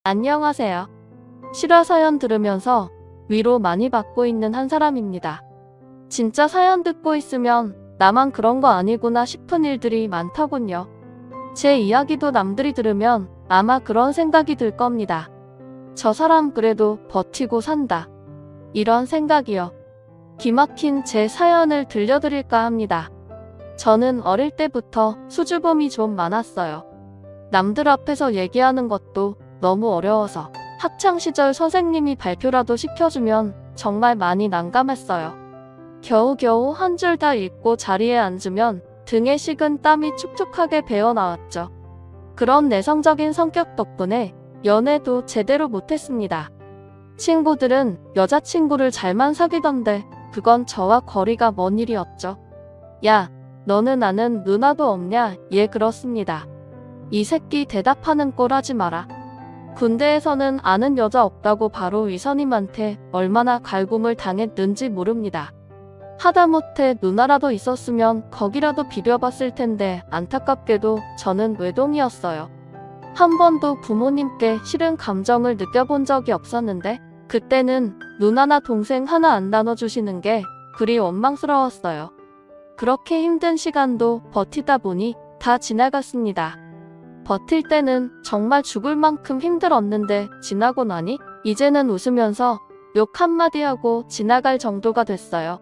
안녕하세요. 실화 사연 들으면서 위로 많이 받고 있는 한 사람입니다. 진짜 사연 듣고 있으면 나만 그런 거 아니구나 싶은 일들이 많더군요. 제 이야기도 남들이 들으면 아마 그런 생각이 들 겁니다. 저 사람 그래도 버티고 산다. 이런 생각이요. 기막힌 제 사연을 들려드릴까 합니다. 저는 어릴 때부터 수줍음이 좀 많았어요. 남들 앞에서 얘기하는 것도 너무 어려워서 학창시절 선생님이 발표라도 시켜주면 정말 많이 난감했어요. 겨우겨우 한 줄 다 읽고 자리에 앉으면 등에 식은 땀이 축축하게 배어나왔죠. 그런 내성적인 성격 덕분에 연애도 제대로 못했습니다. 친구들은 여자친구를 잘만 사귀던데 그건 저와 거리가 먼 일이었죠. 야, 너는 아는 누나도 없냐? 예, 그렇습니다. 이 새끼 대답하는 꼴 하지 마라. 군대에서는 아는 여자 없다고 바로 위선님한테 얼마나 갈굼을 당했는지 모릅니다. 하다못해 누나라도 있었으면 거기라도 비벼봤을 텐데 안타깝게도 저는 외동이었어요. 한 번도 부모님께 싫은 감정을 느껴본 적이 없었는데 그때는 누나나 동생 하나 안 나눠주시는 게 그리 원망스러웠어요. 그렇게 힘든 시간도 버티다 보니 다 지나갔습니다. 버틸 때는 정말 죽을 만큼 힘들었는데 지나고 나니 이제는 웃으면서 욕 한마디 하고 지나갈 정도가 됐어요.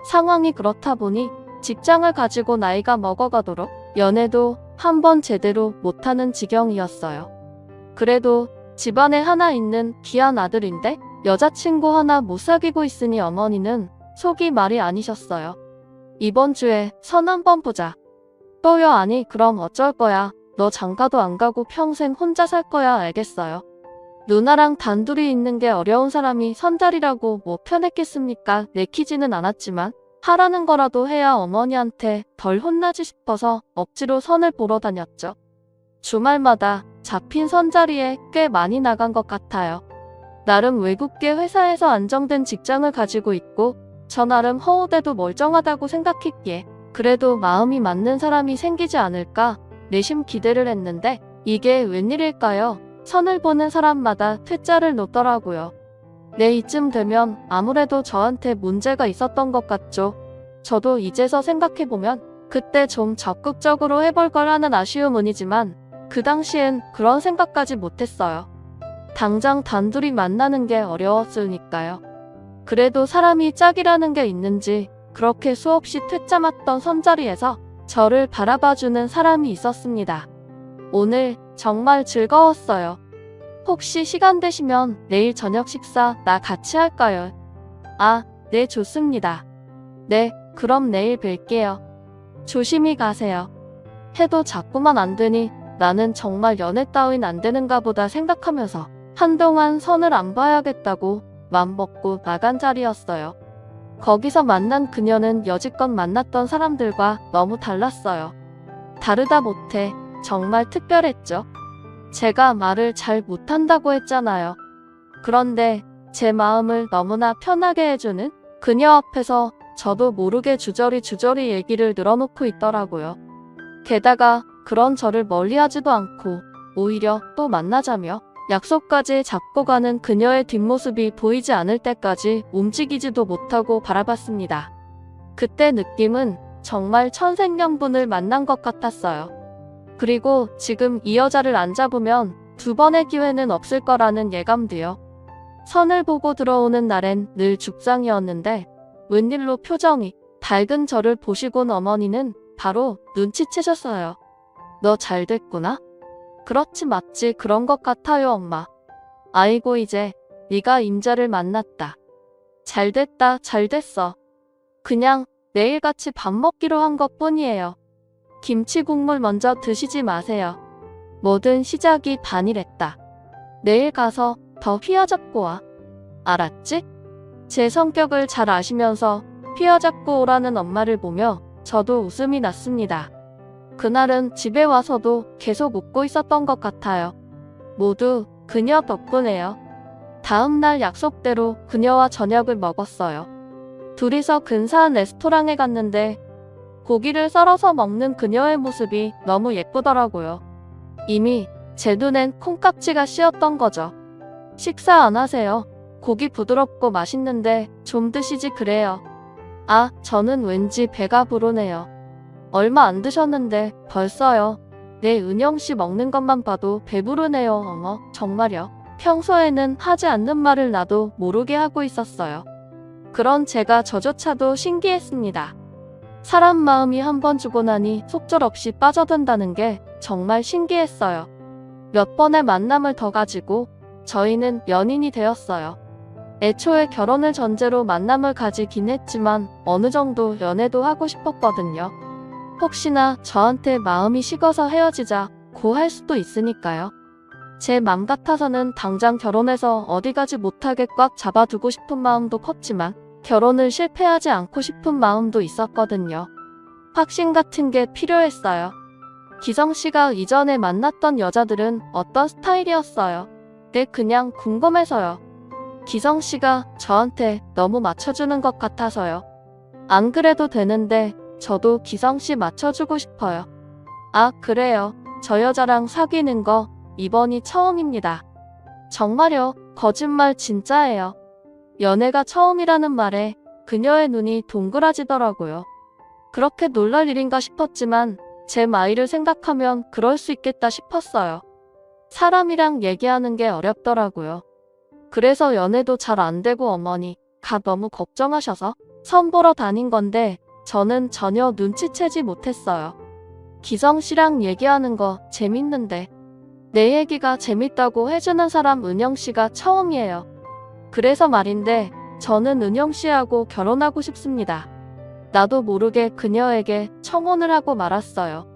상황이 그렇다 보니 직장을 가지고 나이가 먹어가도록 연애도 한 번 제대로 못하는 지경이었어요. 그래도 집안에 하나 있는 귀한 아들인데 여자친구 하나 못 사귀고 있으니 어머니는 속이 말이 아니셨어요. 이번 주에 선 한번 보자. 또요? 아니 그럼 어쩔 거야. 너 장가도 안 가고 평생 혼자 살 거야. 알겠어요. 누나랑 단둘이 있는 게 어려운 사람이 선자리라고 뭐 편했겠습니까? 내키지는 않았지만 하라는 거라도 해야 어머니한테 덜 혼나지 싶어서 억지로 선을 보러 다녔죠. 주말마다 잡힌 선자리에 꽤 많이 나간 것 같아요. 나름 외국계 회사에서 안정된 직장을 가지고 있고 저 나름 허우대도 멀쩡하다고 생각했기에 그래도 마음이 맞는 사람이 생기지 않을까 내심 기대를 했는데 이게 웬일일까요? 선을 보는 사람마다 퇴짜를 놓더라고요. 네, 이쯤 되면 아무래도 저한테 문제가 있었던 것 같죠. 저도 이제서 생각해보면 그때 좀 적극적으로 해볼 걸 하는 아쉬움은이지만 그 당시엔 그런 생각까지 못했어요. 당장 단둘이 만나는 게 어려웠으니까요. 그래도 사람이 짝이라는 게 있는지 그렇게 수없이 퇴짜 맞던 선자리에서 저를 바라봐주는 사람이 있었습니다. 오늘 정말 즐거웠어요. 혹시 시간 되시면 내일 저녁 식사 나 같이 할까요? 아, 네, 좋습니다. 네, 그럼 내일 뵐게요. 조심히 가세요. 해도 자꾸만 안 되니 나는 정말 연애 따윈 안 되는가 보다 생각하면서 한동안 선을 안 봐야겠다고 맘먹고 나간 자리였어요. 거기서 만난 그녀는 여지껏 만났던 사람들과 너무 달랐어요. 다르다 못해 정말 특별했죠. 제가 말을 잘 못한다고 했잖아요. 그런데 제 마음을 너무나 편하게 해주는 그녀 앞에서 저도 모르게 주저리 얘기를 늘어놓고 있더라고요. 게다가 그런 저를 멀리하지도 않고 오히려 또 만나자며 약속까지 잡고 가는 그녀의 뒷모습이 보이지 않을 때까지 움직이지도 못하고 바라봤습니다. 그때 느낌은 정말 천생연분을 만난 것 같았어요. 그리고 지금 이 여자를 안 잡으면 두 번의 기회는 없을 거라는 예감도요. 선을 보고 들어오는 날엔 늘 죽상이었는데 웬일로 표정이 밝은 저를 보시곤 어머니는 바로 눈치채셨어요. 너 잘 됐구나? 그렇지 맞지 그런 것 같아요 엄마. 아이고 이제 네가 임자를 만났다. 잘 됐다 잘 됐어. 그냥 내일 같이 밥 먹기로 한 것 뿐이에요. 김치 국물 먼저 드시지 마세요. 뭐든 시작이 반이랬다. 내일 가서 더 휘어잡고 와. 알았지? 제 성격을 잘 아시면서 휘어잡고 오라는 엄마를 보며 저도 웃음이 났습니다. 그날은 집에 와서도 계속 웃고 있었던 것 같아요. 모두 그녀 덕분에요. 다음날 약속대로 그녀와 저녁을 먹었어요. 둘이서 근사한 레스토랑에 갔는데 고기를 썰어서 먹는 그녀의 모습이 너무 예쁘더라고요. 이미 제 눈엔 콩깍지가 씌었던 거죠. 식사 안 하세요? 고기 부드럽고 맛있는데 좀 드시지 그래요. 아, 저는 왠지 배가 부르네요. 얼마 안 드셨는데 벌써요. 네, 은영씨 먹는 것만 봐도 배부르네요. 어머, 정말요. 평소에는 하지 않는 말을 나도 모르게 하고 있었어요. 그런 제가 저조차도 신기했습니다. 사람 마음이 한 번 주고 나니 속절없이 빠져든다는 게 정말 신기했어요. 몇 번의 만남을 더 가지고 저희는 연인이 되었어요. 애초에 결혼을 전제로 만남을 가지긴 했지만 어느 정도 연애도 하고 싶었거든요. 혹시나 저한테 마음이 식어서 헤어지자고 할 수도 있으니까요. 제 맘 같아서는 당장 결혼해서 어디 가지 못하게 꽉 잡아두고 싶은 마음도 컸지만 결혼을 실패하지 않고 싶은 마음도 있었거든요. 확신 같은 게 필요했어요. 기성씨가 이전에 만났던 여자들은 어떤 스타일이었어요? 네, 그냥 궁금해서요. 기성씨가 저한테 너무 맞춰주는 것 같아서요. 안 그래도 되는데 저도 기성씨 맞춰주고 싶어요. 아, 그래요. 저 여자랑 사귀는 거 이번이 처음입니다. 정말요? 거짓말 진짜예요. 연애가 처음이라는 말에 그녀의 눈이 동그라지더라고요. 그렇게 놀랄 일인가 싶었지만 제 나이를 생각하면 그럴 수 있겠다 싶었어요. 사람이랑 얘기하는 게 어렵더라고요. 그래서 연애도 잘 안 되고 어머니가 너무 걱정하셔서 선보러 다닌 건데 저는 전혀 눈치채지 못했어요. 기성씨랑 얘기하는 거 재밌는데 내 얘기가 재밌다고 해주는 사람 은영씨가 처음이에요. 그래서 말인데 저는 은영씨하고 결혼하고 싶습니다. 나도 모르게 그녀에게 청혼을 하고 말았어요.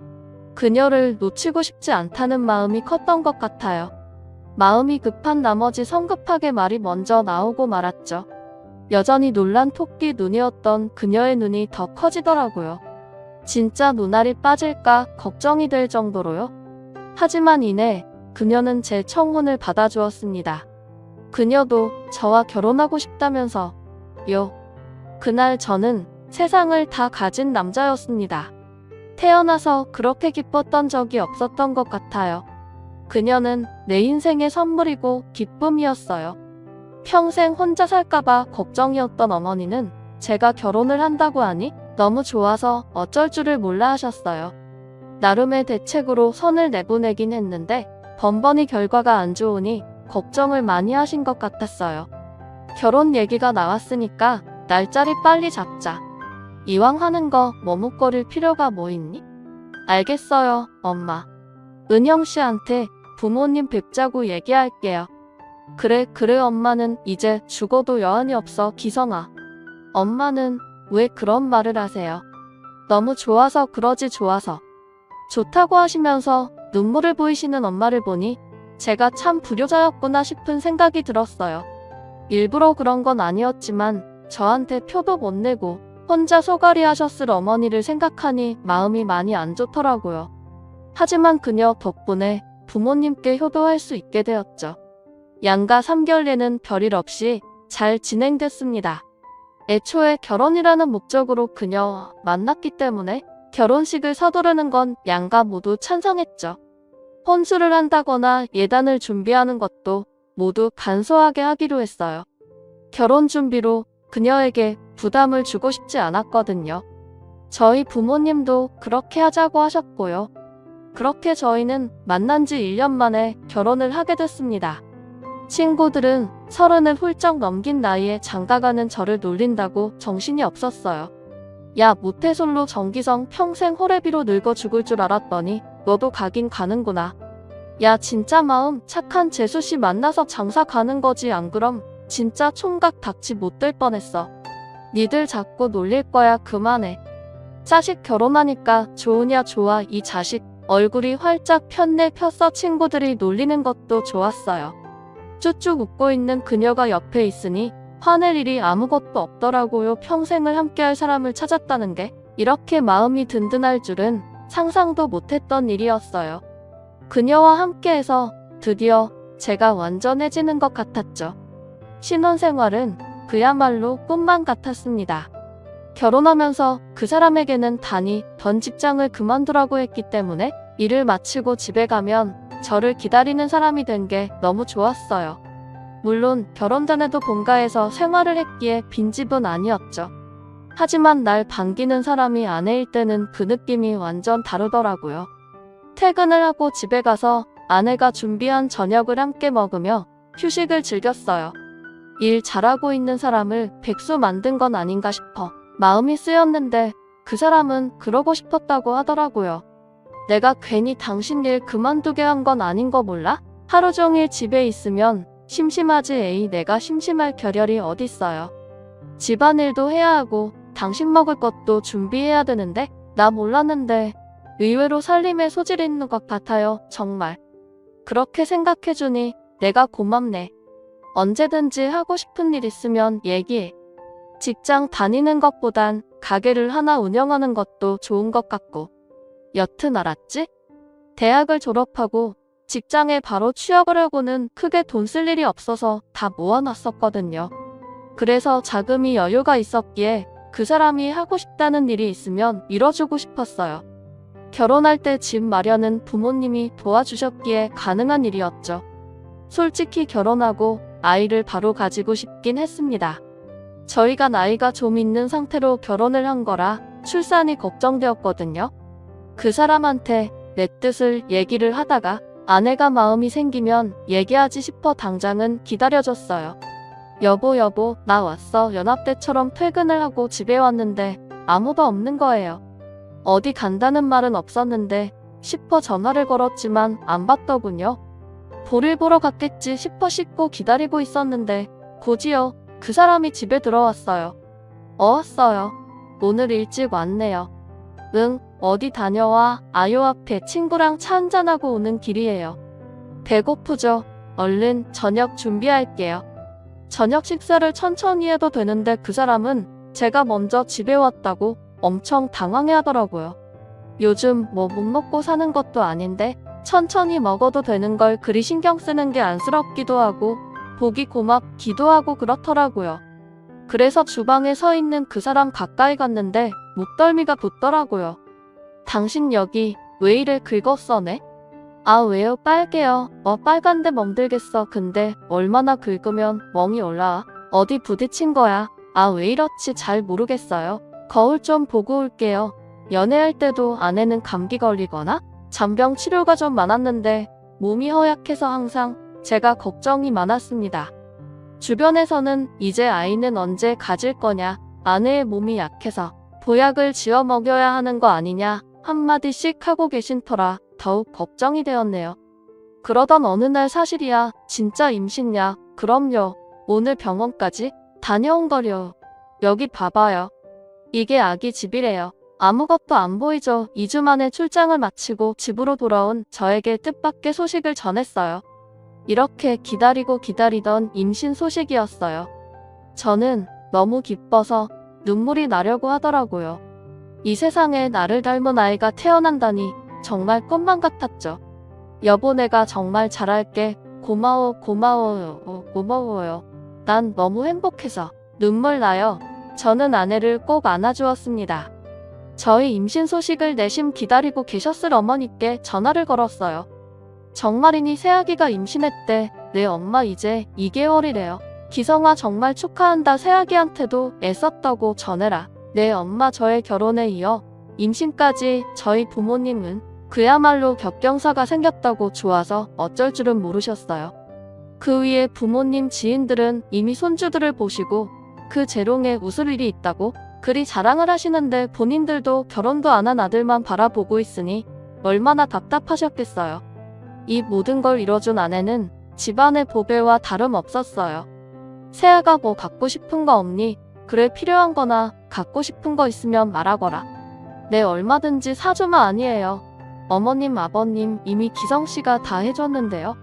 그녀를 놓치고 싶지 않다는 마음이 컸던 것 같아요. 마음이 급한 나머지 성급하게 말이 먼저 나오고 말았죠. 여전히 놀란 토끼 눈이었던 그녀의 눈이 더 커지더라고요. 진짜 눈알이 빠질까 걱정이 될 정도로요. 하지만 이내 그녀는 제 청혼을 받아주었습니다. 그녀도 저와 결혼하고 싶다면서요. 그날 저는 세상을 다 가진 남자였습니다. 태어나서 그렇게 기뻤던 적이 없었던 것 같아요. 그녀는 내 인생의 선물이고 기쁨이었어요. 평생 혼자 살까봐 걱정이었던 어머니는 제가 결혼을 한다고 하니 너무 좋아서 어쩔 줄을 몰라 하셨어요. 나름의 대책으로 선을 내보내긴 했는데 번번이 결과가 안 좋으니 걱정을 많이 하신 것 같았어요. 결혼 얘기가 나왔으니까 날짜리 빨리 잡자. 이왕 하는 거 머뭇거릴 필요가 뭐 있니? 알겠어요, 엄마. 은영씨한테 부모님 뵙자고 얘기할게요. 그래 엄마는 이제 죽어도 여한이 없어. 기성아. 엄마는 왜 그런 말을 하세요? 너무 좋아서 그러지. 좋아서. 좋다고 하시면서 눈물을 보이시는 엄마를 보니 제가 참 불효자였구나 싶은 생각이 들었어요. 일부러 그런 건 아니었지만 저한테 표도 못 내고 혼자 소갈이 하셨을 어머니를 생각하니 마음이 많이 안 좋더라고요. 하지만 그녀 덕분에 부모님께 효도할 수 있게 되었죠. 양가 3결례는 별일 없이 잘 진행됐습니다. 애초에 결혼이라는 목적으로 그녀와 만났기 때문에 결혼식을 서두르는 건 양가 모두 찬성했죠. 혼수를 한다거나 예단을 준비하는 것도 모두 간소하게 하기로 했어요. 결혼 준비로 그녀에게 부담을 주고 싶지 않았거든요. 저희 부모님도 그렇게 하자고 하셨고요. 그렇게 저희는 만난 지 1년 만에 결혼을 하게 됐습니다. 친구들은 30을 훌쩍 넘긴 나이에 장가가는 저를 놀린다고 정신이 없었어요. 야, 모태솔로 정기성 평생 호래비로 늙어 죽을 줄 알았더니 너도 가긴 가는구나. 야, 진짜 마음 착한 재수씨 만나서 장사 가는 거지. 안 그럼 진짜 총각 닥치 못 될 뻔했어. 니들 자꾸 놀릴 거야. 그만해. 자식 결혼하니까 좋으냐 좋아. 이 자식 얼굴이 활짝 폈네 폈어. 친구들이 놀리는 것도 좋았어요. 쭈쭈 웃고 있는 그녀가 옆에 있으니 화낼 일이 아무것도 없더라고요. 평생을 함께할 사람을 찾았다는 게 이렇게 마음이 든든할 줄은 상상도 못했던 일이었어요. 그녀와 함께해서 드디어 제가 완전해지는 것 같았죠. 신혼생활은 그야말로 꿈만 같았습니다. 결혼하면서 그 사람에게는 단이 던 직장을 그만두라고 했기 때문에 일을 마치고 집에 가면 저를 기다리는 사람이 된 게 너무 좋았어요. 물론 결혼 전에도 본가에서 생활을 했기에 빈집은 아니었죠. 하지만 날 반기는 사람이 아내일 때는 그 느낌이 완전 다르더라고요. 퇴근을 하고 집에 가서 아내가 준비한 저녁을 함께 먹으며 휴식을 즐겼어요. 일 잘하고 있는 사람을 백수 만든 건 아닌가 싶어 마음이 쓰였는데 그 사람은 그러고 싶었다고 하더라고요. 내가 괜히 당신 일 그만두게 한 건 아닌 거 몰라? 하루 종일 집에 있으면 심심하지. 에이, 내가 심심할 겨를이 어딨어요. 집안일도 해야 하고 당신 먹을 것도 준비해야 되는데 나 몰랐는데 의외로 살림에 소질이 있는 것 같아요. 정말. 그렇게 생각해주니 내가 고맙네. 언제든지 하고 싶은 일 있으면 얘기해. 직장 다니는 것보단 가게를 하나 운영하는 것도 좋은 것 같고. 여튼 알았지? 대학을 졸업하고 직장에 바로 취업을 하고는 크게 돈 쓸 일이 없어서 다 모아놨었거든요. 그래서 자금이 여유가 있었기에 그 사람이 하고 싶다는 일이 있으면 밀어주고 싶었어요. 결혼할 때 집 마련은 부모님이 도와주셨기에 가능한 일이었죠. 솔직히 결혼하고 아이를 바로 가지고 싶긴 했습니다. 저희가 나이가 좀 있는 상태로 결혼을 한 거라 출산이 걱정되었거든요. 그 사람한테 내 뜻을 얘기를 하다가 아내가 마음이 생기면 얘기하지 싶어 당장은 기다려줬어요. 여보, 나 왔어. 연합대처럼 퇴근을 하고 집에 왔는데 아무도 없는 거예요. 어디 간다는 말은 없었는데 싶어 전화를 걸었지만 안 받더군요. 볼일 보러 갔겠지 싶어 씻고 기다리고 있었는데 곧이어 그 사람이 집에 들어왔어요. 왔어요. 오늘 일찍 왔네요. 응, 어디 다녀와? 아요 앞에 친구랑 차 한잔하고 오는 길이에요. 배고프죠? 얼른 저녁 준비할게요. 저녁 식사를 천천히 해도 되는데 그 사람은 제가 먼저 집에 왔다고 엄청 당황해하더라고요. 요즘 뭐 못 먹고 사는 것도 아닌데 천천히 먹어도 되는 걸 그리 신경 쓰는 게 안쓰럽기도 하고 보기 고맙기도 하고 그렇더라고요. 그래서 주방에 서 있는 그 사람 가까이 갔는데 목덜미가 붓더라고요. 당신 여기 왜 이래 긁었어네? 아 왜요? 빨개요. 빨간데 멍들겠어. 근데 얼마나 긁으면 멍이 올라와? 어디 부딪힌 거야? 아 왜 이렇지 잘 모르겠어요. 거울 좀 보고 올게요. 연애할 때도 아내는 감기 걸리거나 잔병 치료가 좀 많았는데 몸이 허약해서 항상 제가 걱정이 많았습니다. 주변에서는 이제 아이는 언제 가질 거냐, 아내의 몸이 약해서 보약을 지어 먹여야 하는 거 아니냐 한마디씩 하고 계신 터라 더욱 걱정이 되었네요. 그러던 어느 날 사실이야. 진짜 임신이야. 그럼요. 오늘 병원까지 다녀온 거려. 여기 봐봐요. 이게 아기 집이래요. 아무것도 안 보이죠. 2주 만에 출장을 마치고 집으로 돌아온 저에게 뜻밖의 소식을 전했어요. 이렇게 기다리고 기다리던 임신 소식이었어요. 저는 너무 기뻐서 눈물이 나려고 하더라고요. 이 세상에 나를 닮은 아이가 태어난다니 정말 꿈만 같았죠. 여보 내가 정말 잘할게. 고마워요. 난 너무 행복해서 눈물 나요. 저는 아내를 꼭 안아주었습니다. 저희 임신 소식을 내심 기다리고 계셨을 어머니께 전화를 걸었어요. 정말이니 새아기가 임신했대. 네 엄마 이제 2개월이래요. 기성아 정말 축하한다. 새아기한테도 애썼다고 전해라. 네 엄마 저의 결혼에 이어 임신까지 저희 부모님은 그야말로 겹경사가 생겼다고 좋아서 어쩔 줄은 모르셨어요. 그 위에 부모님 지인들은 이미 손주들을 보시고 그 재롱에 웃을 일이 있다고 그리 자랑을 하시는데 본인들도 결혼도 안 한 아들만 바라보고 있으니 얼마나 답답하셨겠어요. 이 모든 걸 이뤄준 아내는 집안의 보배와 다름없었어요. 새아가 뭐 갖고 싶은 거 없니? 그래 필요한 거나 갖고 싶은 거 있으면 말하거라. 네 얼마든지 사주마. 아니에요. 어머님 아버님 이미 기성씨가 다 해줬는데요.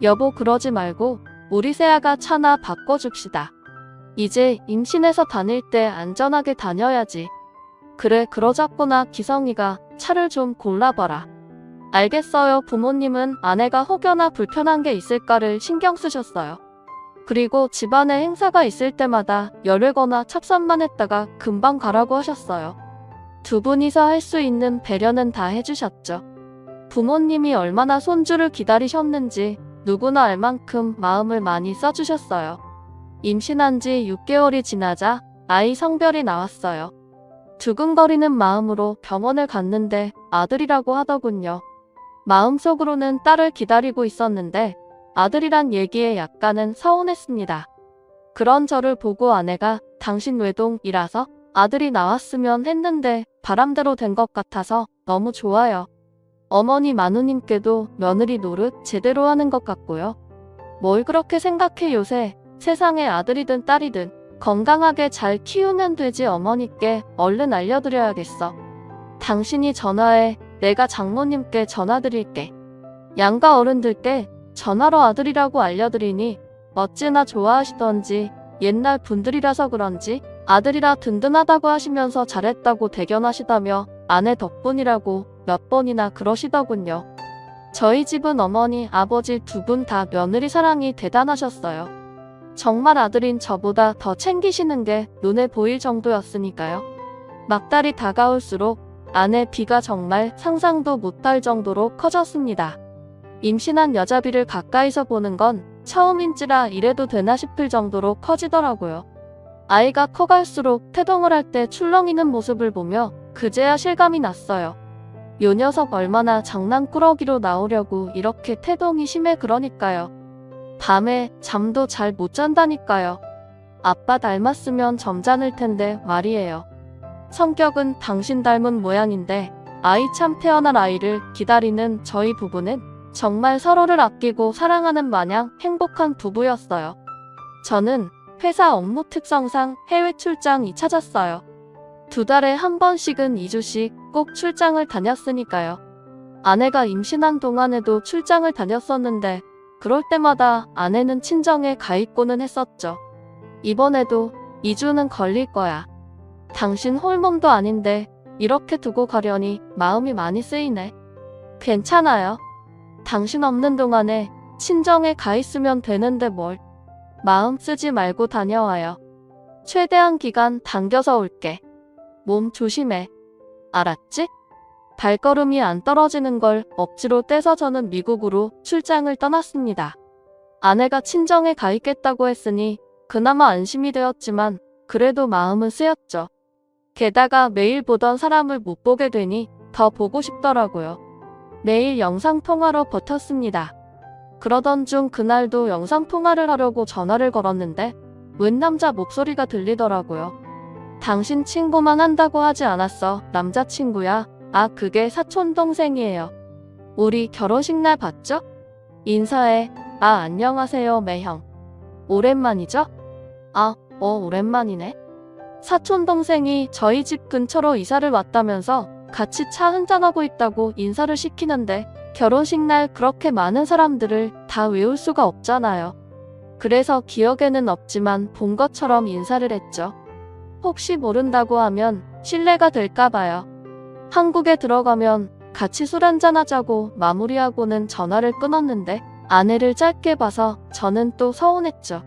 여보 그러지 말고 우리 새아가 차나 바꿔줍시다. 이제 임신해서 다닐 때 안전하게 다녀야지. 그래 그러자꾸나 기성이가 차를 좀 골라봐라. 알겠어요. 부모님은 아내가 혹여나 불편한 게 있을까를 신경 쓰셨어요. 그리고 집안에 행사가 있을 때마다 열외거나 찹쌀만 했다가 금방 가라고 하셨어요. 두 분이서 할 수 있는 배려는 다 해주셨죠. 부모님이 얼마나 손주를 기다리셨는지 누구나 알 만큼 마음을 많이 써주셨어요. 임신한 지 6개월이 지나자 아이 성별이 나왔어요. 두근거리는 마음으로 병원을 갔는데 아들이라고 하더군요. 마음속으로는 딸을 기다리고 있었는데 아들이란 얘기에 약간은 서운했습니다. 그런 저를 보고 아내가 당신 외동이라서 아들이 나왔으면 했는데 바람대로 된 것 같아서 너무 좋아요. 어머니 마누님께도 며느리 노릇 제대로 하는 것 같고요. 뭘 그렇게 생각해. 요새 세상에 아들이든 딸이든 건강하게 잘 키우면 되지. 어머니께 얼른 알려드려야겠어. 당신이 전화해. 내가 장모님께 전화드릴게. 양가 어른들께 전화로 아들이라고 알려드리니 어찌나 좋아하시던지 옛날 분들이라서 그런지 아들이라 든든하다고 하시면서 잘했다고 대견하시다며 아내 덕분이라고 몇 번이나 그러시더군요. 저희 집은 어머니, 아버지 두 분 다 며느리 사랑이 대단하셨어요. 정말 아들인 저보다 더 챙기시는 게 눈에 보일 정도였으니까요. 막달이 다가올수록 아내 비가 정말 상상도 못할 정도로 커졌습니다. 임신한 여자비를 가까이서 보는 건 처음인지라 이래도 되나 싶을 정도로 커지더라고요. 아이가 커갈수록 태동을 할 때 출렁이는 모습을 보며 그제야 실감이 났어요. 요 녀석 얼마나 장난꾸러기로 나오려고 이렇게 태동이 심해. 그러니까요. 밤에 잠도 잘 못 잔다니까요. 아빠 닮았으면 점잖을 텐데 말이에요. 성격은 당신 닮은 모양인데 아이 참 태어날 아이를 기다리는 저희 부부는 정말 서로를 아끼고 사랑하는 마냥 행복한 부부였어요. 저는 회사 업무 특성상 해외 출장이 잦았어요. 2달에 한 번씩은 2주씩 꼭 출장을 다녔으니까요. 아내가 임신한 동안에도 출장을 다녔었는데 그럴 때마다 아내는 친정에 가 있고는 했었죠. 이번에도 2주는 걸릴 거야. 당신 홀몸도 아닌데 이렇게 두고 가려니 마음이 많이 쓰이네. 괜찮아요. 당신 없는 동안에 친정에 가 있으면 되는데 뭘. 마음 쓰지 말고 다녀와요. 최대한 기간 당겨서 올게. 몸 조심해. 알았지? 발걸음이 안 떨어지는 걸 억지로 떼서 저는 미국으로 출장을 떠났습니다. 아내가 친정에 가 있겠다고 했으니 그나마 안심이 되었지만 그래도 마음은 쓰였죠. 게다가 매일 보던 사람을 못 보게 되니 더 보고 싶더라고요. 매일 영상통화로 버텼습니다. 그러던 중 그날도 영상통화를 하려고 전화를 걸었는데 웬 남자 목소리가 들리더라고요. 당신 친구만 한다고 하지 않았어. 남자친구야. 아, 그게 사촌동생이에요. 우리 결혼식 날 봤죠? 인사해. 아, 안녕하세요, 매형. 오랜만이죠? 아, 오랜만이네. 사촌동생이 저희 집 근처로 이사를 왔다면서 같이 차 한잔하고 있다고 인사를 시키는데 결혼식 날 그렇게 많은 사람들을 다 외울 수가 없잖아요. 그래서 기억에는 없지만 본 것처럼 인사를 했죠. 혹시 모른다고 하면 실례가 될까봐요. 한국에 들어가면 같이 술 한잔하자고 마무리하고는 전화를 끊었는데 아내를 짧게 봐서 저는 또 서운했죠.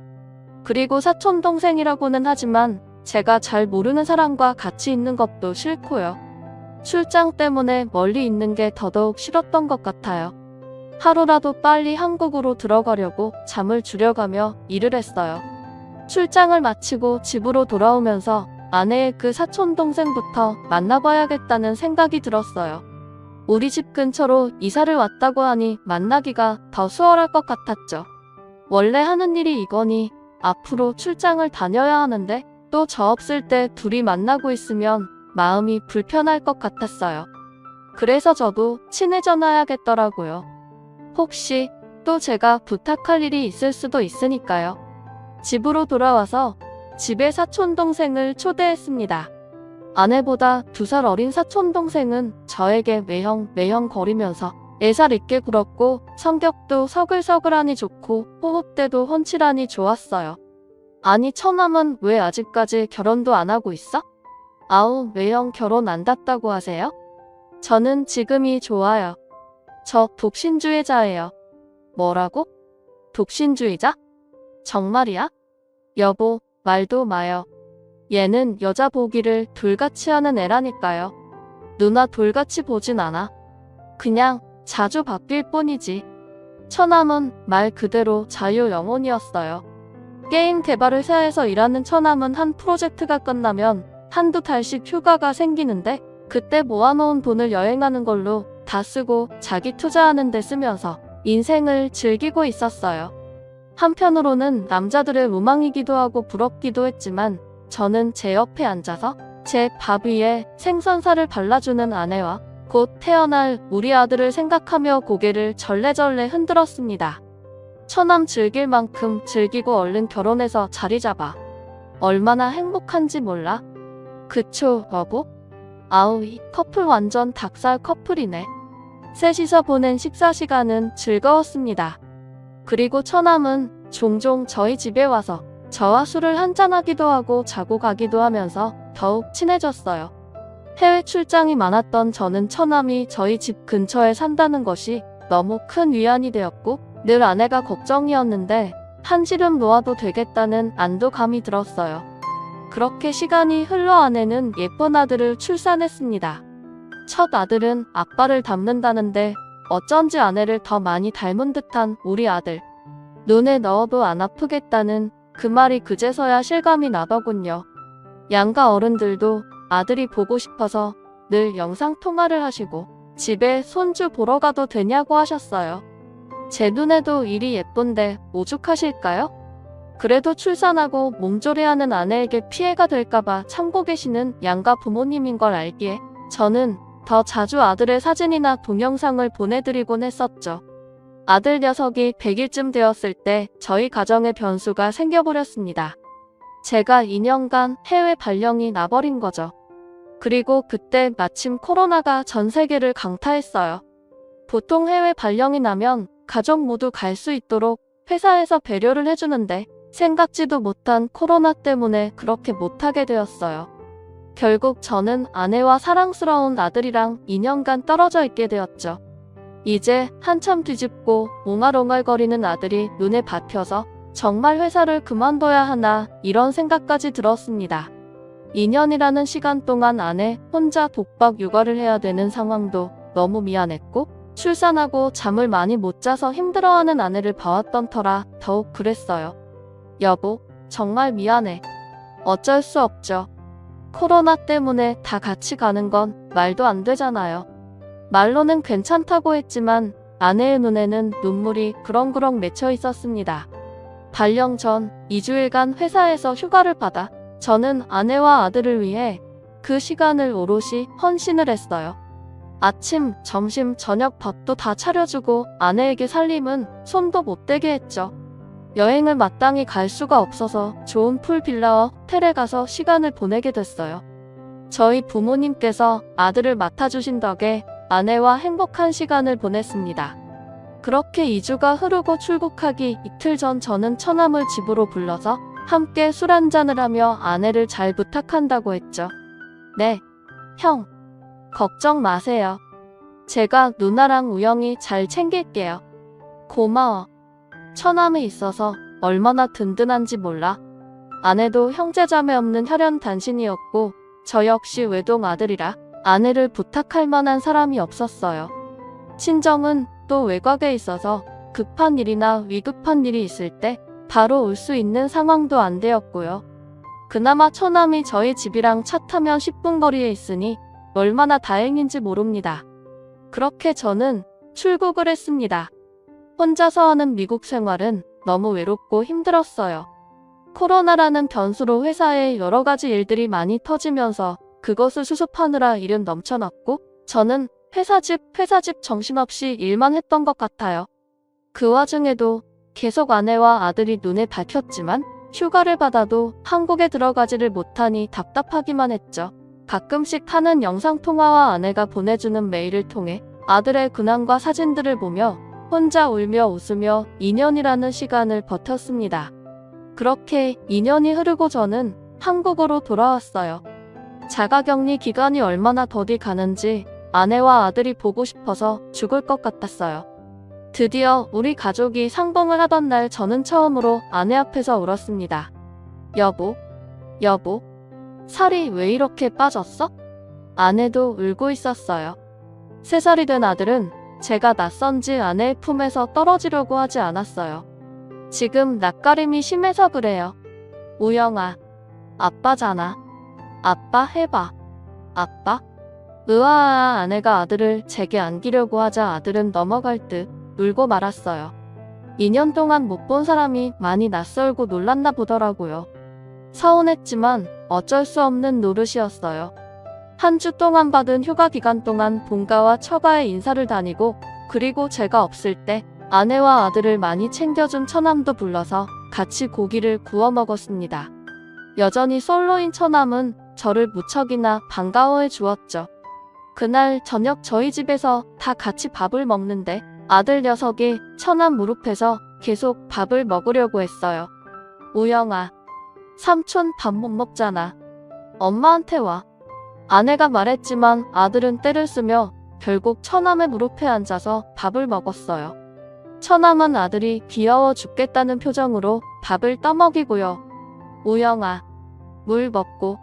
그리고 사촌동생이라고는 하지만 제가 잘 모르는 사람과 같이 있는 것도 싫고요. 출장 때문에 멀리 있는 게 더더욱 싫었던 것 같아요. 하루라도 빨리 한국으로 들어가려고 잠을 줄여가며 일을 했어요. 출장을 마치고 집으로 돌아오면서 아내의 그 사촌동생부터 만나봐야겠다는 생각이 들었어요. 우리 집 근처로 이사를 왔다고 하니 만나기가 더 수월할 것 같았죠. 원래 하는 일이 이거니 앞으로 출장을 다녀야 하는데 또 저 없을 때 둘이 만나고 있으면 마음이 불편할 것 같았어요. 그래서 저도 친해져놔야겠더라고요. 혹시 또 제가 부탁할 일이 있을 수도 있으니까요. 집으로 돌아와서 집에 사촌동생을 초대했습니다. 아내보다 2살 어린 사촌동생은 저에게 매형 거리면서 애살 있게 굴었고 성격도 서글서글하니 좋고 호흡대도 훤칠하니 좋았어요. 아니 처남은 왜 아직까지 결혼도 안 하고 있어? 아우 매형 결혼 안 닿다고 하세요? 저는 지금이 좋아요. 저 독신주의자예요. 뭐라고? 독신주의자? 정말이야? 여보 말도 마요. 얘는 여자 보기를 돌같이 하는 애라니까요. 누나 돌같이 보진 않아. 그냥 자주 바뀔 뿐이지. 처남은 말 그대로 자유 영혼이었어요. 게임 개발 회사에서 일하는 처남은 한 프로젝트가 끝나면 한두 달씩 휴가가 생기는데 그때 모아놓은 돈을 여행하는 걸로 다 쓰고 자기 투자하는 데 쓰면서 인생을 즐기고 있었어요. 한편으로는 남자들의 로망이기도 하고 부럽기도 했지만 저는 제 옆에 앉아서 제 밥 위에 생선살을 발라주는 아내와 곧 태어날 우리 아들을 생각하며 고개를 절레절레 흔들었습니다. 처남 즐길 만큼 즐기고 얼른 결혼해서 자리 잡아. 얼마나 행복한지 몰라? 그쵸, 여보? 아우, 이 커플 완전 닭살 커플이네. 셋이서 보낸 식사 시간은 즐거웠습니다. 그리고 처남은 종종 저희 집에 와서 저와 술을 한잔하기도 하고 자고 가기도 하면서 더욱 친해졌어요. 해외 출장이 많았던 저는 처남이 저희 집 근처에 산다는 것이 너무 큰 위안이 되었고 늘 아내가 걱정이었는데 한시름 놓아도 되겠다는 안도감이 들었어요. 그렇게 시간이 흘러 아내는 예쁜 아들을 출산했습니다. 첫 아들은 아빠를 닮는다는데 어쩐지 아내를 더 많이 닮은 듯한 우리 아들. 눈에 넣어도 안 아프겠다는 그 말이 그제서야 실감이 나더군요. 양가 어른들도 아들이 보고 싶어서 늘 영상통화를 하시고 집에 손주 보러 가도 되냐고 하셨어요. 제 눈에도 일이 예쁜데 오죽하실까요? 그래도 출산하고 몸조리하는 아내에게 피해가 될까봐 참고 계시는 양가 부모님인 걸 알기에 저는 더 자주 아들의 사진이나 동영상을 보내드리곤 했었죠. 아들 녀석이 100일쯤 되었을 때 저희 가정에 변수가 생겨버렸습니다. 제가 2년간 해외 발령이 나버린 거죠. 그리고 그때 마침 코로나가 전 세계를 강타했어요. 보통 해외 발령이 나면 가족 모두 갈 수 있도록 회사에서 배려를 해주는데 생각지도 못한 코로나 때문에 그렇게 못하게 되었어요. 결국 저는 아내와 사랑스러운 아들이랑 2년간 떨어져 있게 되었죠. 이제 한참 뒤집고 옹알옹알거리는 아들이 눈에 밟혀서 정말 회사를 그만둬야 하나 이런 생각까지 들었습니다. 2년이라는 시간 동안 아내 혼자 독박 육아를 해야 되는 상황도 너무 미안했고 출산하고 잠을 많이 못 자서 힘들어하는 아내를 봐왔던 터라 더욱 그랬어요. 여보, 정말 미안해. 어쩔 수 없죠. 코로나 때문에 다 같이 가는 건 말도 안 되잖아요. 말로는 괜찮다고 했지만 아내의 눈에는 눈물이 그렁그렁 맺혀 있었습니다. 발령 전 2주일간 회사에서 휴가를 받아 저는 아내와 아들을 위해 그 시간을 오롯이 헌신을 했어요. 아침, 점심, 저녁 밥도 다 차려주고 아내에게 살림은 손도 못 대게 했죠. 여행을 마땅히 갈 수가 없어서 좋은 풀빌라와 호텔에 가서 시간을 보내게 됐어요. 저희 부모님께서 아들을 맡아주신 덕에 아내와 행복한 시간을 보냈습니다. 그렇게 2주가 흐르고 출국하기 이틀 전 저는 처남을 집으로 불러서 함께 술 한잔을 하며 아내를 잘 부탁한다고 했죠. 네, 형. 걱정 마세요. 제가 누나랑 우영이 잘 챙길게요. 고마워. 처남이 있어서 얼마나 든든한지 몰라. 아내도 형제자매 없는 혈연 단신이었고 저 역시 외동 아들이라 아내를 부탁할 만한 사람이 없었어요. 친정은 또 외곽에 있어서 급한 일이나 위급한 일이 있을 때 바로 올 수 있는 상황도 안 되었고요. 그나마 처남이 저희 집이랑 차 타면 10분 거리에 있으니 얼마나 다행인지 모릅니다. 그렇게 저는 출국을 했습니다. 혼자서 하는 미국 생활은 너무 외롭고 힘들었어요. 코로나라는 변수로 회사에 여러 가지 일들이 많이 터지면서 그것을 수습하느라 일은 넘쳐났고 저는 회사 집 정신없이 일만 했던 것 같아요. 그 와중에도 계속 아내와 아들이 눈에 밟혔지만 휴가를 받아도 한국에 들어가지를 못하니 답답하기만 했죠. 가끔씩 하는 영상통화와 아내가 보내주는 메일을 통해 아들의 근황과 사진들을 보며 혼자 울며 웃으며 2년이라는 시간을 버텼습니다. 그렇게 2년이 흐르고 저는 한국으로 돌아왔어요. 자가격리 기간이 얼마나 더디 가는지 아내와 아들이 보고 싶어서 죽을 것 같았어요. 드디어 우리 가족이 상봉을 하던 날 저는 처음으로 아내 앞에서 울었습니다. 여보, 살이 왜 이렇게 빠졌어? 아내도 울고 있었어요. 3살이 된 아들은 제가 낯선지 아내의 품에서 떨어지려고 하지 않았어요. 지금 낯가림이 심해서 그래요. 우영아, 아빠잖아. 아빠 해봐. 아빠? 으아. 아내가 아들을 제게 안기려고 하자 아들은 넘어갈 듯 울고 말았어요. 2년 동안 못 본 사람이 많이 낯설고 놀랐나 보더라고요. 서운했지만 어쩔 수 없는 노릇이었어요. 한 주 동안 받은 휴가 기간 동안 본가와 처가에 인사를 다니고, 그리고 제가 없을 때 아내와 아들을 많이 챙겨준 처남도 불러서 같이 고기를 구워 먹었습니다. 여전히 솔로인 처남은 저를 무척이나 반가워해 주었죠. 그날 저녁 저희 집에서 다 같이 밥을 먹는데 아들 녀석이 처남 무릎에서 계속 밥을 먹으려고 했어요. 우영아, 삼촌 밥 못 먹잖아. 엄마한테 와. 아내가 말했지만 아들은 떼를 쓰며 결국 처남의 무릎에 앉아서 밥을 먹었어요. 처남은 아들이 귀여워 죽겠다는 표정으로 밥을 떠먹이고요. 우영아, 물 먹고.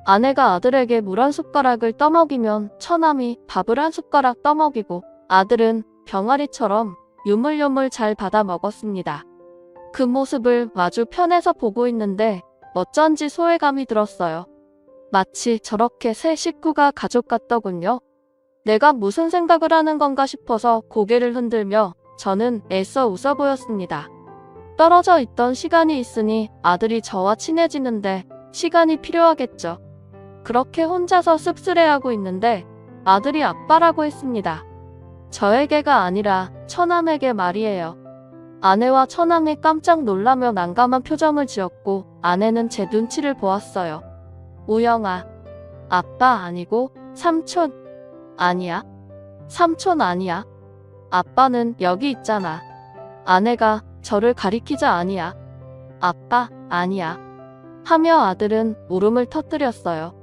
아내가 아들에게 물 한 숟가락을 떠먹이면 처남이 밥을 한 숟가락 떠먹이고 아들은 병아리처럼 요물요물 잘 받아 먹었습니다. 그 모습을 마주 편에서 보고 있는데 어쩐지 소외감이 들었어요. 마치 저렇게 새 식구가 가족 같더군요. 내가 무슨 생각을 하는 건가 싶어서 고개를 흔들며 저는 애써 웃어 보였습니다. 떨어져 있던 시간이 있으니 아들이 저와 친해지는데 시간이 필요하겠죠. 그렇게 혼자서 씁쓸해하고 있는데 아들이 아빠라고 했습니다. 저에게가 아니라 처남에게 말이에요. 아내와 처남이 깜짝 놀라며 난감한 표정을 지었고 아내는 제 눈치를 보았어요. 우영아, 아빠 아니고 삼촌. 아니야. 삼촌 아니야. 아빠는 여기 있잖아. 아내가 저를 가리키자. 아니야. 아빠 아니야. 하며 아들은 울음을 터뜨렸어요.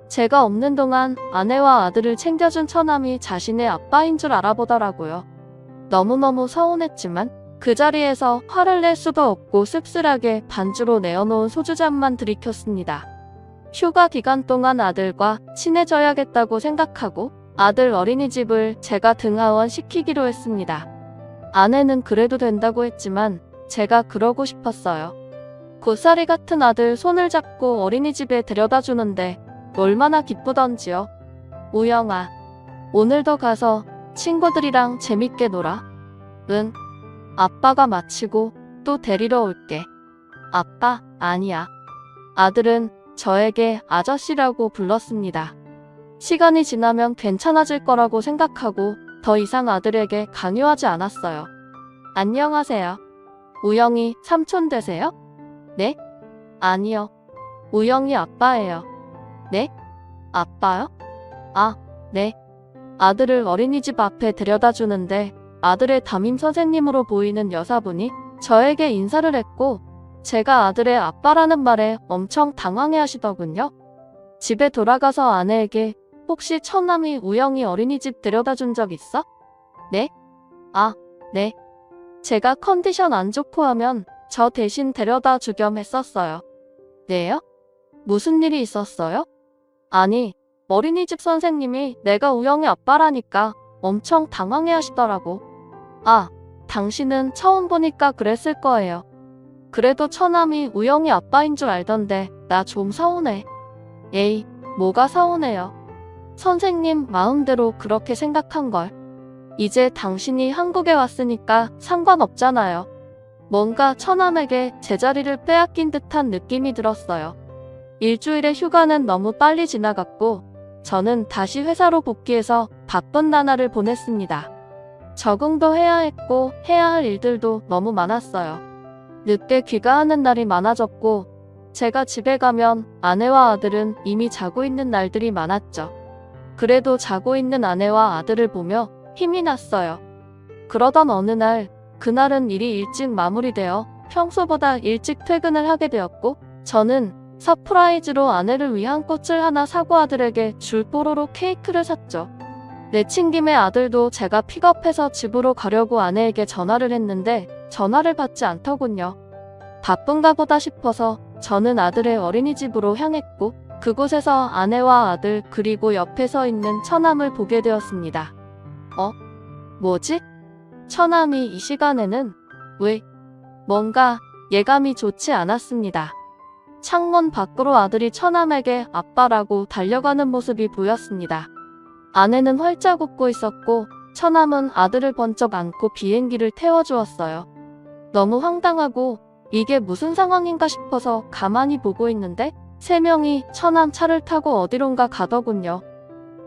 제가 없는 동안 아내와 아들을 챙겨준 처남이 자신의 아빠인 줄 알아보더라고요. 너무너무 서운했지만 그 자리에서 화를 낼 수도 없고 씁쓸하게 반주로 내어놓은 소주잔만 들이켰습니다. 휴가 기간 동안 아들과 친해져야겠다고 생각하고 아들 어린이집을 제가 등하원 시키기로 했습니다. 아내는 그래도 된다고 했지만 제가 그러고 싶었어요. 고사리 같은 아들 손을 잡고 어린이집에 데려다 주는데 얼마나 기쁘던지요. 우영아, 오늘도 가서 친구들이랑 재밌게 놀아. 응. 아빠가 마치고 또 데리러 올게. 아빠, 아니야. 아들은 저에게 아저씨라고 불렀습니다. 시간이 지나면 괜찮아질 거라고 생각하고 더 이상 아들에게 강요하지 않았어요. 안녕하세요. 우영이 삼촌 되세요? 네? 아니요. 우영이 아빠예요. 네? 아빠요? 아, 네. 아들을 어린이집 앞에 데려다 주는데 아들의 담임 선생님으로 보이는 여사분이 저에게 인사를 했고 제가 아들의 아빠라는 말에 엄청 당황해 하시더군요. 집에 돌아가서 아내에게 혹시 처남이 우영이 어린이집 데려다 준 적 있어? 네? 아, 네. 제가 컨디션 안 좋고 하면 저 대신 데려다 주겸 했었어요. 네요? 무슨 일이 있었어요? 아니, 어린이집 선생님이 내가 우영이 아빠라니까 엄청 당황해 하시더라고. 아, 당신은 처음 보니까 그랬을 거예요. 그래도 처남이 우영이 아빠인 줄 알던데 나 좀 서운해. 에이, 뭐가 서운해요. 선생님 마음대로 그렇게 생각한걸. 이제 당신이 한국에 왔으니까 상관없잖아요. 뭔가 처남에게 제자리를 빼앗긴 듯한 느낌이 들었어요. 일주일의 휴가는 너무 빨리 지나갔고 저는 다시 회사로 복귀해서 바쁜 나날을 보냈습니다. 적응도 해야 했고 해야 할 일들도 너무 많았어요. 늦게 귀가하는 날이 많아졌고 제가 집에 가면 아내와 아들은 이미 자고 있는 날들이 많았죠. 그래도 자고 있는 아내와 아들을 보며 힘이 났어요. 그러던 어느 날, 그날은 일이 일찍 마무리되어 평소보다 일찍 퇴근을 하게 되었고 저는 서프라이즈로 아내를 위한 꽃을 하나 사고 아들에게 줄 뽀로로 케이크를 샀죠. 내친김에 아들도 제가 픽업해서 집으로 가려고 아내에게 전화를 했는데 전화를 받지 않더군요. 바쁜가 보다 싶어서 저는 아들의 어린이집으로 향했고 그곳에서 아내와 아들 그리고 옆에 서 있는 처남을 보게 되었습니다. 뭐지? 처남이 이 시간에는 왜? 뭔가 예감이 좋지 않았습니다. 창문 밖으로 아들이 처남에게 아빠라고 달려가는 모습이 보였습니다. 아내는 활짝 웃고 있었고 처남은 아들을 번쩍 안고 비행기를 태워주었어요. 너무 황당하고 이게 무슨 상황인가 싶어서 가만히 보고 있는데 3명이 처남 차를 타고 어디론가 가더군요.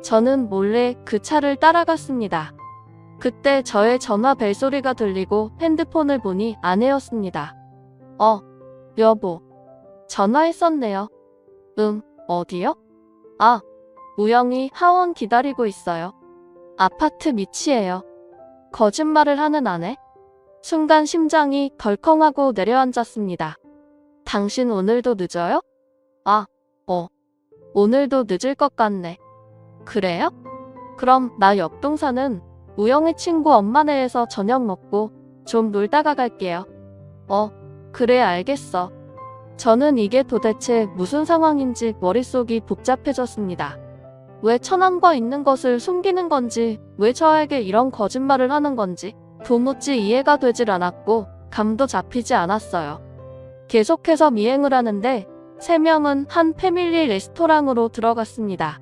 저는 몰래 그 차를 따라갔습니다. 그때 저의 전화 벨소리가 들리고 핸드폰을 보니 아내였습니다. 여보. 전화했었네요. 어디요? 우영이 하원 기다리고 있어요. 아파트 밑이에요. 거짓말을 하는 아내. 순간 심장이 덜컹하고 내려앉았습니다. 당신 오늘도 늦어요? 오늘도 늦을 것 같네. 그래요? 그럼 나 옆동 사는 우영의 친구 엄마네에서 저녁 먹고 좀 놀다가 갈게요. 그래 알겠어. 저는 이게 도대체 무슨 상황인지 머릿속이 복잡해졌습니다. 왜 처남과 있는 것을 숨기는 건지, 왜 저에게 이런 거짓말을 하는 건지 도무지 이해가 되질 않았고 감도 잡히지 않았어요. 계속해서 미행을 하는데 3명은 한 패밀리 레스토랑으로 들어갔습니다.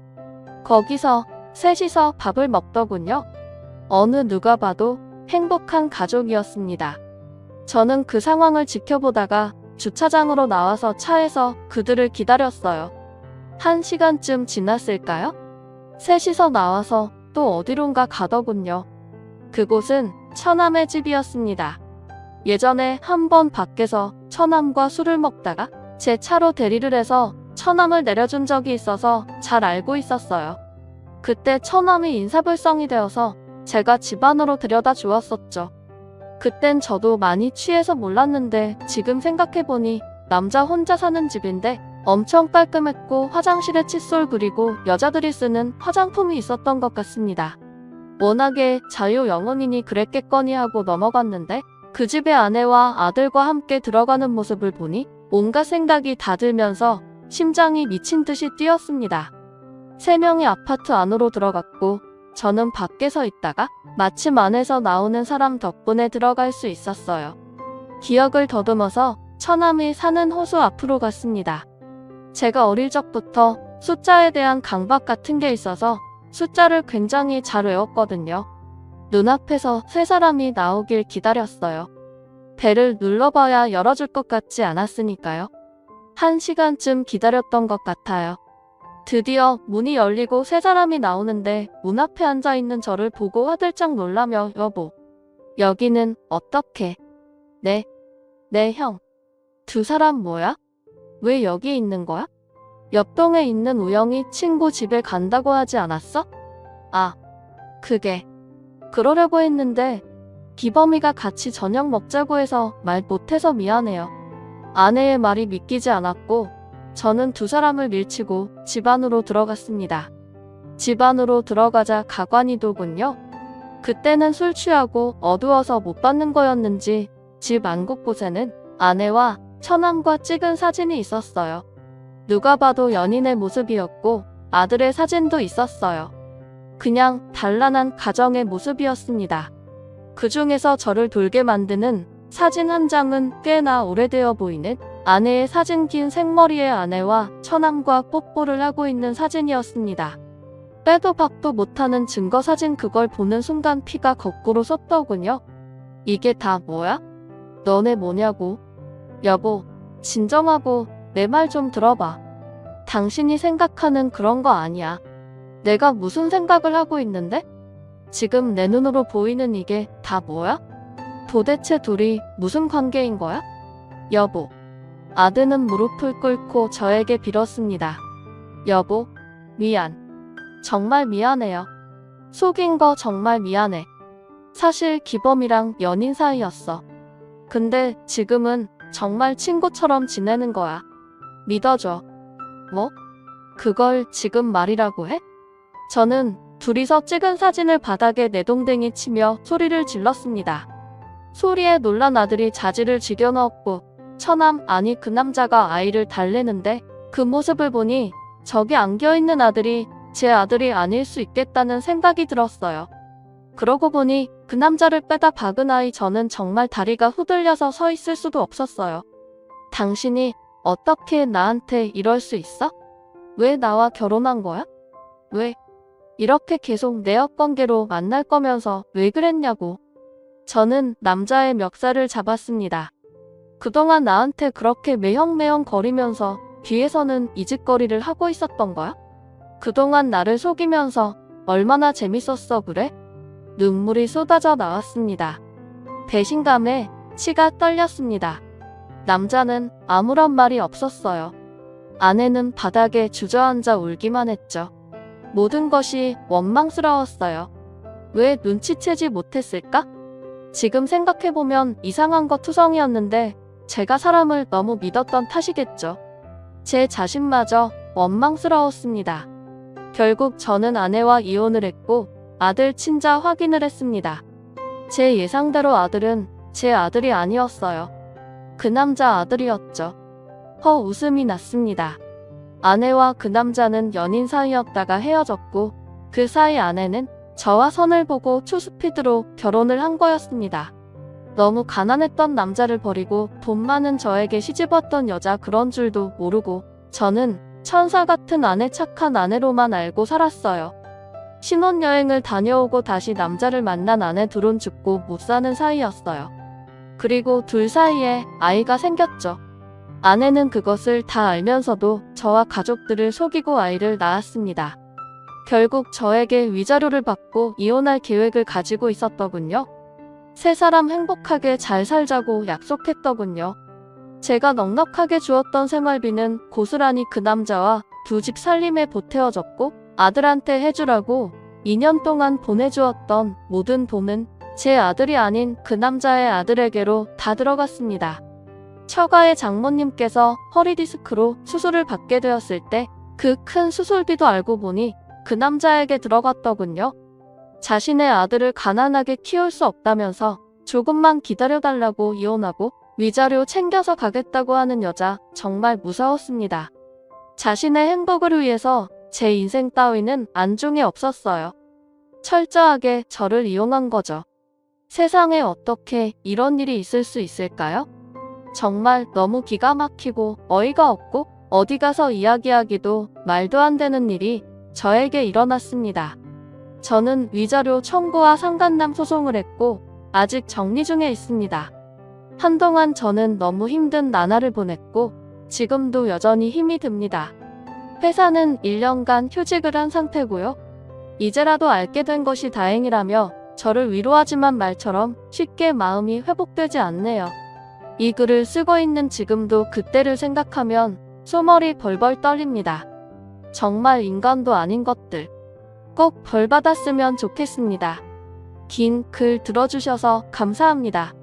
거기서 셋이서 밥을 먹더군요. 어느 누가 봐도 행복한 가족이었습니다. 저는 그 상황을 지켜보다가 주차장으로 나와서 차에서 그들을 기다렸어요. 1시간쯤 지났을까요? 셋이서 나와서 또 어디론가 가더군요. 그곳은 처남의 집이었습니다. 예전에 한번 밖에서 처남과 술을 먹다가 제 차로 대리를 해서 처남을 내려준 적이 있어서 잘 알고 있었어요. 그때 처남이 인사불성이 되어서 제가 집 안으로 데려다 주었었죠. 그땐 저도 많이 취해서 몰랐는데 지금 생각해보니 남자 혼자 사는 집인데 엄청 깔끔했고 화장실에 칫솔 그리고 여자들이 쓰는 화장품이 있었던 것 같습니다. 워낙에 자유 영혼이니 그랬겠거니 하고 넘어갔는데 그 집의 아내와 아들과 함께 들어가는 모습을 보니 온갖 생각이 다 들면서 심장이 미친 듯이 뛰었습니다. 3명이 아파트 안으로 들어갔고 저는 밖에서 있다가 마침 안에서 나오는 사람 덕분에 들어갈 수 있었어요. 기억을 더듬어서 처남이 사는 호수 앞으로 갔습니다. 제가 어릴 적부터 숫자에 대한 강박 같은 게 있어서 숫자를 굉장히 잘 외웠거든요. 눈앞에서 3사람이 나오길 기다렸어요. 배를 눌러봐야 열어줄 것 같지 않았으니까요. 1시간쯤 기다렸던 것 같아요. 드디어 문이 열리고 3사람이 나오는데 문 앞에 앉아있는 저를 보고 화들짝 놀라며 여보, 여기는 어떻게? 네 형. 2사람 뭐야? 왜 여기 있는 거야? 옆동에 있는 우영이 친구 집에 간다고 하지 않았어? 그게 그러려고 했는데 기범이가 같이 저녁 먹자고 해서 말 못해서 미안해요. 아내의 말이 믿기지 않았고 저는 2사람을 밀치고 집 안으로 들어갔습니다. 집 안으로 들어가자 가관이더군요. 그때는 술 취하고 어두워서 못 받는 거였는지 집 안 곳곳에는 아내와 처남과 찍은 사진이 있었어요. 누가 봐도 연인의 모습이었고 아들의 사진도 있었어요. 그냥 단란한 가정의 모습이었습니다. 그 중에서 저를 돌게 만드는 사진 한 장은 꽤나 오래되어 보이는 아내의 사진 긴 생머리의 아내와 처남과 뽀뽀를 하고 있는 사진이었습니다. 빼도 박도 못하는 증거 사진 그걸 보는 순간 피가 거꾸로 솟더군요. 이게 다 뭐야? 너네 뭐냐고? 여보, 진정하고 내 말 좀 들어봐. 당신이 생각하는 그런 거 아니야. 내가 무슨 생각을 하고 있는데? 지금 내 눈으로 보이는 이게 다 뭐야? 도대체 둘이 무슨 관계인 거야? 여보. 아드는 무릎을 꿇고 저에게 빌었습니다. 여보, 미안. 정말 미안해요. 속인 거 정말 미안해. 사실 기범이랑 연인 사이였어. 근데 지금은 정말 친구처럼 지내는 거야. 믿어줘. 뭐? 그걸 지금 말이라고 해? 저는 둘이서 찍은 사진을 바닥에 내동댕이 치며 소리를 질렀습니다. 소리에 놀란 아들이 자지를 지려넣었고 처남 아니 그 남자가 아이를 달래는데 그 모습을 보니 저기 안겨있는 아들이 제 아들이 아닐 수 있겠다는 생각이 들었어요. 그러고 보니 그 남자를 빼다 박은 아이 저는 정말 다리가 후들려서 서 있을 수도 없었어요. 당신이 어떻게 나한테 이럴 수 있어? 왜 나와 결혼한 거야? 왜 이렇게 계속 내역관계로 만날 거면서 왜 그랬냐고. 저는 남자의 멱살을 잡았습니다. 그동안 나한테 그렇게 매형매형 거리면서 뒤에서는 이짓거리를 하고 있었던 거야? 그동안 나를 속이면서 얼마나 재밌었어 그래? 눈물이 쏟아져 나왔습니다. 배신감에 치가 떨렸습니다. 남자는 아무런 말이 없었어요. 아내는 바닥에 주저앉아 울기만 했죠. 모든 것이 원망스러웠어요. 왜 눈치채지 못했을까? 지금 생각해보면 이상한 것 투성이었는데 제가 사람을 너무 믿었던 탓이겠죠. 제 자신마저 원망스러웠습니다. 결국 저는 아내와 이혼을 했고 아들 친자 확인을 했습니다. 제 예상대로 아들은 제 아들이 아니었어요. 그 남자 아들이었죠. 웃음이 났습니다. 아내와 그 남자는 연인 사이였다가 헤어졌고 그 사이 아내는 저와 선을 보고 초스피드로 결혼을 한 거였습니다. 너무 가난했던 남자를 버리고 돈 많은 저에게 시집왔던 여자 그런 줄도 모르고 저는 천사 같은 아내 착한 아내로만 알고 살았어요. 신혼여행을 다녀오고 다시 남자를 만난 아내 둘은 죽고 못 사는 사이였어요. 그리고 둘 사이에 아이가 생겼죠. 아내는 그것을 다 알면서도 저와 가족들을 속이고 아이를 낳았습니다. 결국 저에게 위자료를 받고 이혼할 계획을 가지고 있었더군요. 세 사람 행복하게 잘 살자고 약속했더군요. 제가 넉넉하게 주었던 생활비는 고스란히 그 남자와 두 집 살림에 보태어졌고 아들한테 해주라고 2년 동안 보내주었던 모든 돈은 제 아들이 아닌 그 남자의 아들에게로 다 들어갔습니다. 처가의 장모님께서 허리디스크로 수술을 받게 되었을 때 그 큰 수술비도 알고 보니 그 남자에게 들어갔더군요. 자신의 아들을 가난하게 키울 수 없다면서 조금만 기다려달라고 이혼하고 위자료 챙겨서 가겠다고 하는 여자 정말 무서웠습니다. 자신의 행복을 위해서 제 인생 따위는 안중에 없었어요. 철저하게 저를 이용한 거죠. 세상에 어떻게 이런 일이 있을 수 있을까요? 정말 너무 기가 막히고 어이가 없고 어디 가서 이야기하기도 말도 안 되는 일이 저에게 일어났습니다. 저는 위자료 청구와 상간남 소송을 했고 아직 정리 중에 있습니다. 한동안 저는 너무 힘든 나날을 보냈고 지금도 여전히 힘이 듭니다. 회사는 1년간 휴직을 한 상태고요. 이제라도 알게 된 것이 다행이라며 저를 위로하지만 말처럼 쉽게 마음이 회복되지 않네요. 이 글을 쓰고 있는 지금도 그때를 생각하면 소머리 벌벌 떨립니다. 정말 인간도 아닌 것들. 꼭 벌 받았으면 좋겠습니다. 긴 글 들어주셔서 감사합니다.